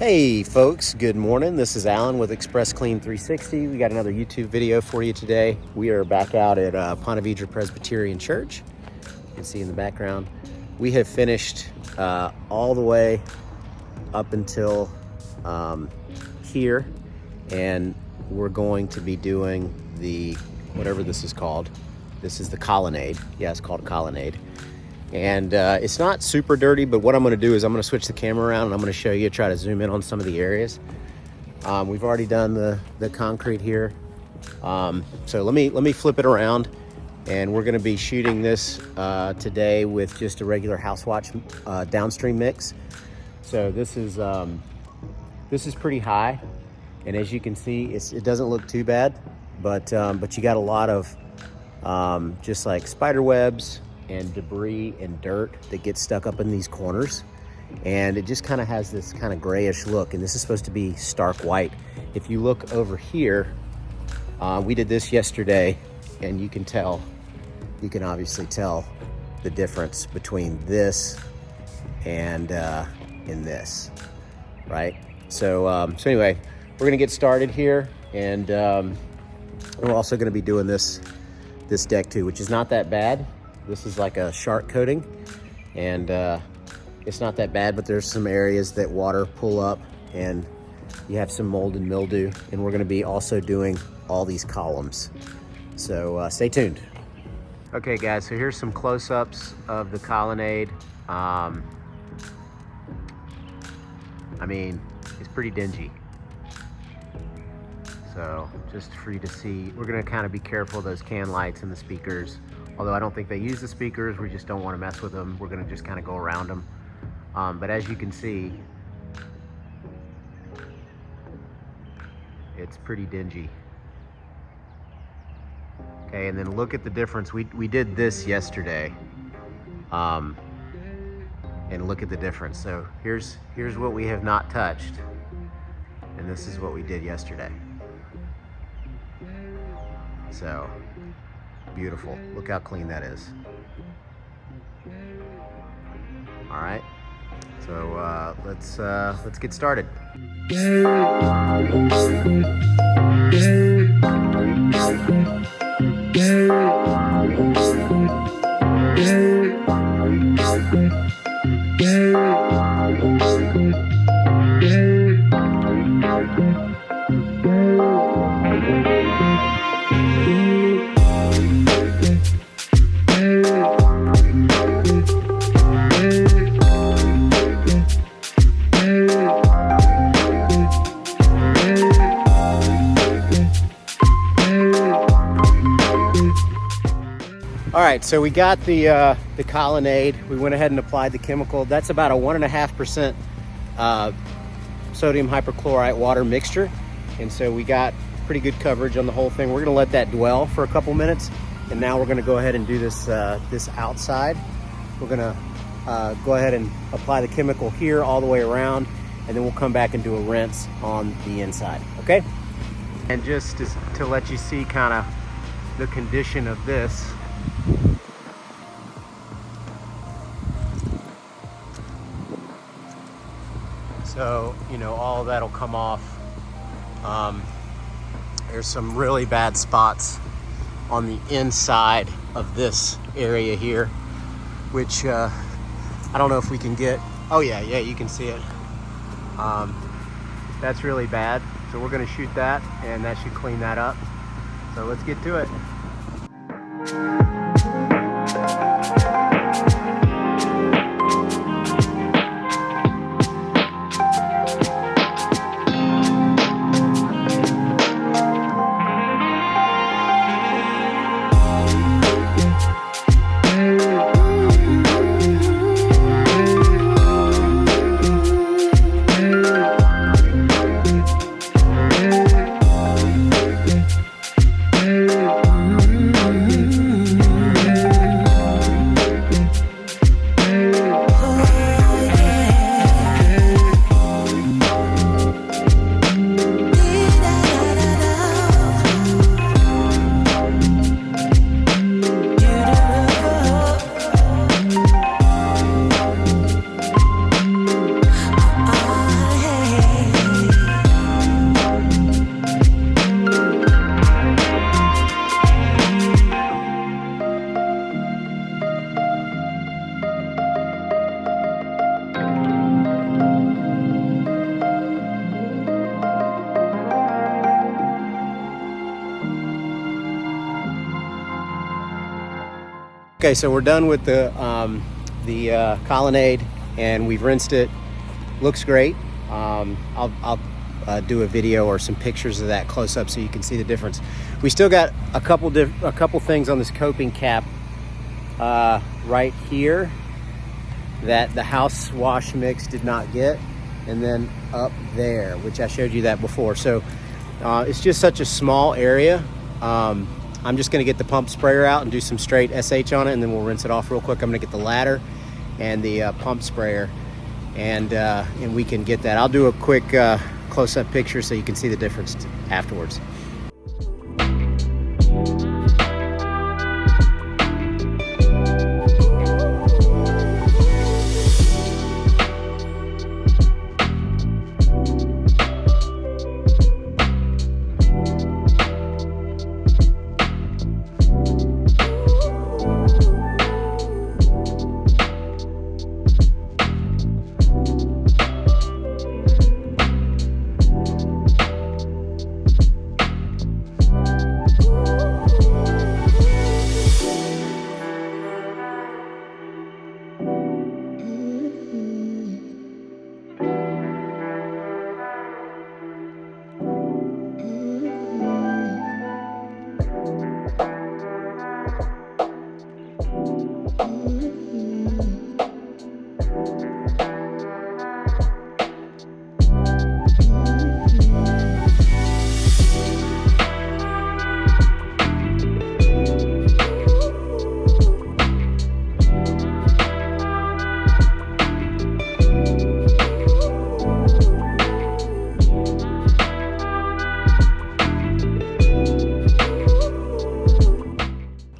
Hey folks, good morning. This is Alan with Express Clean 360. We got another YouTube video for you today. We are back out at Ponte Vedra Presbyterian Church. You can see in the background. We have finished all the way up until here, and we're going to be doing the, whatever this is called. This is the Colonnade. Yeah, it's called Colonnade. And it's not super dirty, but what I'm going to do is I'm going to switch the camera around and I'm going to show you, try to zoom in on some of the areas. We've already done the concrete here. So let me flip it around, and we're going to be shooting this today with just a regular house watch downstream mix. So this is pretty high, and as you can see, it doesn't look too bad, but you got a lot of just like spider webs and debris and dirt that gets stuck up in these corners, and it just kind of has this kind of grayish look, and this is supposed to be stark white. If you look over here, we did this yesterday, and you can obviously tell the difference between this and in this, right? So anyway, we're gonna get started here, and we're also gonna be doing this deck too, which is not that bad. This is like a shark coating, and it's not that bad, but there's some areas that water pull up and you have some mold and mildew, and we're gonna be also doing all these columns. So stay tuned. Okay guys, so here's some close-ups of the Colonnade. I mean, it's pretty dingy. So just for you to see, we're gonna kind of be careful of those can lights and the speakers. Although I don't think they use the speakers, we just don't want to mess with them. We're going to just kind of go around them. But as you can see, it's pretty dingy. Okay, and then look at the difference. We did this yesterday, and look at the difference. So here's what we have not touched, and this is what we did yesterday. So beautiful. Look how clean that is. All right. So let's get started. All right, so we got the Colonnade. We went ahead and applied the chemical. That's about a 1.5% sodium hypochlorite water mixture. And so we got pretty good coverage on the whole thing. We're gonna let that dwell for a couple minutes. And now we're gonna go ahead and do this outside. We're gonna go ahead and apply the chemical here all the way around, and then we'll come back and do a rinse on the inside, okay? And just to let you see kind of the condition of this, so, you know, all of that'll come off. There's some really bad spots on the inside of this area here, which I don't know if we can get. Oh yeah, you can see it. That's really bad. So we're gonna shoot that, and that should clean that up. So let's get to it. Okay, so we're done with the Colonnade, and we've rinsed it. Looks great. I'll do a video or some pictures of that close up so you can see the difference. We still got a couple things on this coping cap right here that the house wash mix did not get, and then up there, which I showed you that before. So it's just such a small area. I'm just gonna get the pump sprayer out and do some straight SH on it, and then we'll rinse it off real quick. I'm gonna get the ladder and the pump sprayer, and we can get that. I'll do a quick close-up picture so you can see the difference afterwards.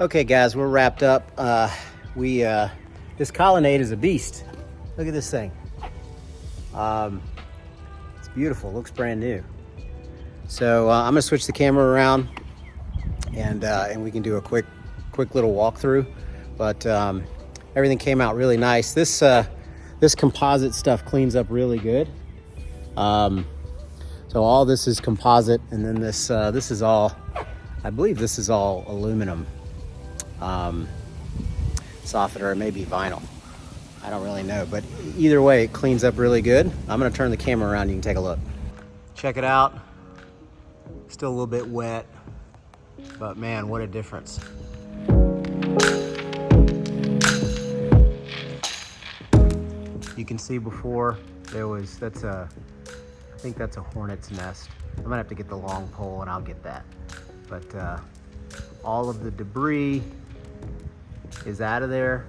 Okay guys, we're wrapped up. This Colonnade is a beast. Look at this thing. It's beautiful, looks brand new. So I'm gonna switch the camera around and we can do a quick little walkthrough. But everything came out really nice. This composite stuff cleans up really good. So all this is composite, and then this is all, I believe this is all aluminum. Softener, or maybe vinyl. I don't really know, but either way, it cleans up really good. I'm gonna turn the camera around, you can take a look. Check it out. Still a little bit wet, but man, what a difference. You can see before there was, I think that's a hornet's nest. I'm gonna have to get the long pole and I'll get that. But all of the debris is out of there.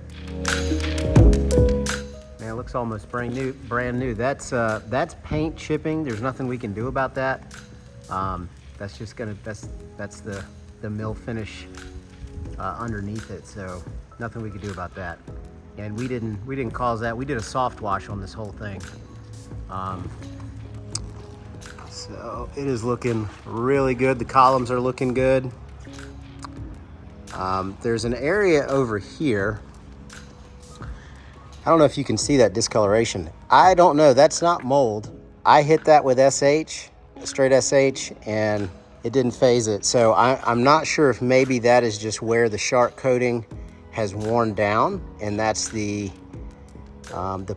Man, it looks almost brand new. That's paint chipping. There's nothing we can do about that. That's just gonna, that's the mill finish underneath it. So nothing we could do about that. And we didn't cause that. We did a soft wash on this whole thing. So it is looking really good. The columns are looking good. There's an area over here. I don't know if you can see that discoloration. I don't know, that's not mold. I hit that with SH, straight SH, and it didn't phase it. So I'm not sure if maybe that is just where the shark coating has worn down, and that's the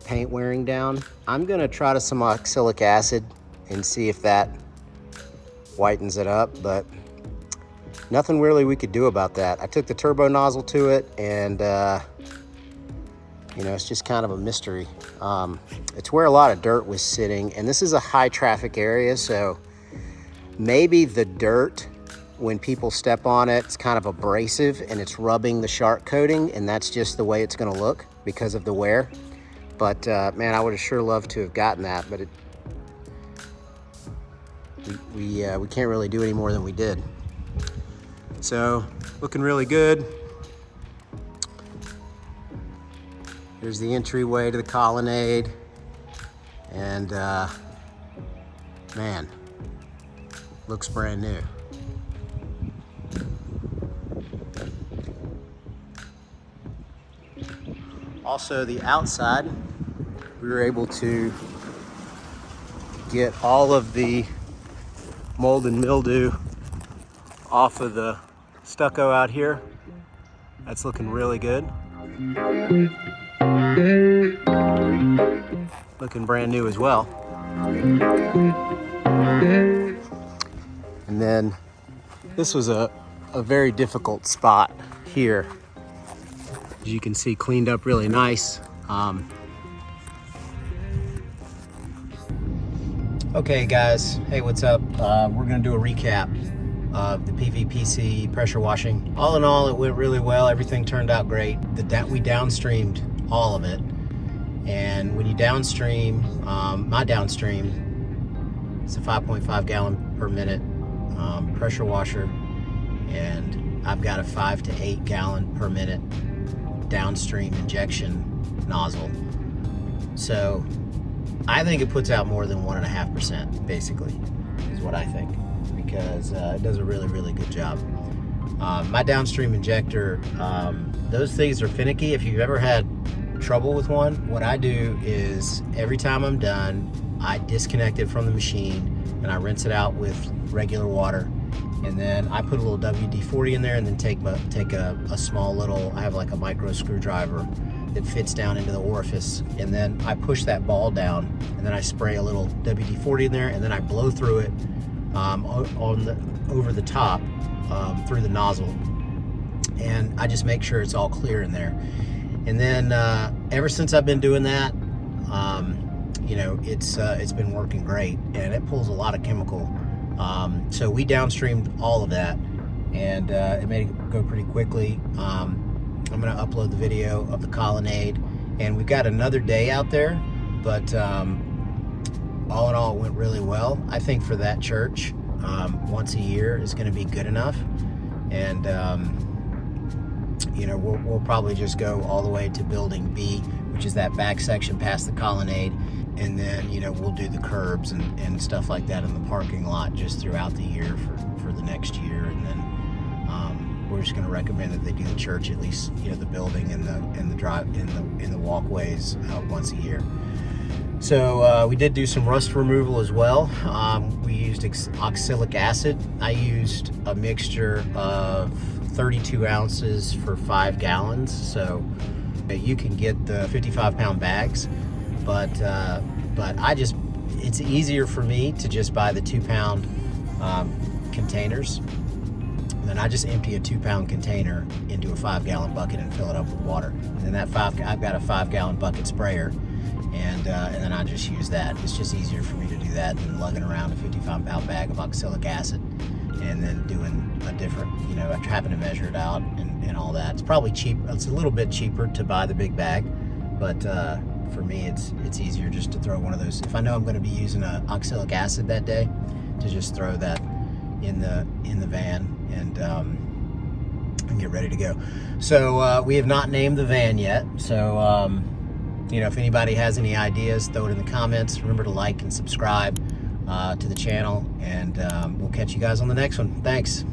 paint wearing down. I'm gonna try some oxalic acid and see if that whitens it up, but nothing really we could do about that. I took the turbo nozzle to it, and you know, it's just kind of a mystery. It's where a lot of dirt was sitting, and this is a high traffic area, so maybe the dirt, when people step on it, it's kind of abrasive and it's rubbing the shark coating, and that's just the way it's gonna look because of the wear. But man, I would have sure loved to have gotten that, but we can't really do any more than we did. So looking really good. Here's the entryway to the Colonnade, and man, looks brand new. Also, the outside, we were able to get all of the mold and mildew off of the stucco out here. That's looking really good. Looking brand new as well. And then this was a very difficult spot here. As you can see, cleaned up really nice. Okay guys, hey, what's up? We're gonna do a recap of the PVPC pressure washing. All in all, it went really well. Everything turned out great. We downstreamed all of it. And when you downstream, my downstream, it's a 5.5 gallon per minute pressure washer. And I've got a 5 to 8 gallon per minute downstream injection nozzle. So I think it puts out more than 1.5%, basically, is what I think, because it does a really, really good job. My downstream injector, those things are finicky. If you've ever had trouble with one, what I do is every time I'm done, I disconnect it from the machine and I rinse it out with regular water. And then I put a little WD-40 in there and then take a small little, I have like a micro screwdriver that fits down into the orifice, and then I push that ball down, and then I spray a little WD-40 in there, and then I blow through it over the top through the nozzle, and I just make sure it's all clear in there. And then ever since I've been doing that, you know, it's been working great, and it pulls a lot of chemical. So we downstreamed all of that, and it made it go pretty quickly. I'm going to upload the video of the Colonnade, and we've got another day out there, but all in all, it went really well. I think for that church, once a year is going to be good enough, and you know, we'll probably just go all the way to building B, which is that back section past the Colonnade, and then, you know, we'll do the curbs and stuff like that in the parking lot just throughout the year for the next year. And then we're just going to recommend that they do the church, at least, you know, the building and the drive in the walkways once a year. So we did do some rust removal as well. We used oxalic acid. I used a mixture of 32 ounces for 5 gallons. So you can get the 55-pound bags, but it's easier for me to just buy the 2-pound containers. And then I just empty a 2-pound container into a 5-gallon bucket and fill it up with water. And then I've got a 5-gallon bucket sprayer, and then I just use that. It's just easier for me to do that than lugging around a 55-pound bag of oxalic acid and then doing a different, you know, having to measure it out and all that. It's probably cheap. It's a little bit cheaper to buy the big bag, but for me, it's easier just to throw one of those. If I know I'm going to be using oxalic acid that day, to just throw that in the van and get ready to go. So we have not named the van yet. So you know, if anybody has any ideas, throw it in the comments. Remember to like and subscribe to the channel, and we'll catch you guys on the next one. Thanks.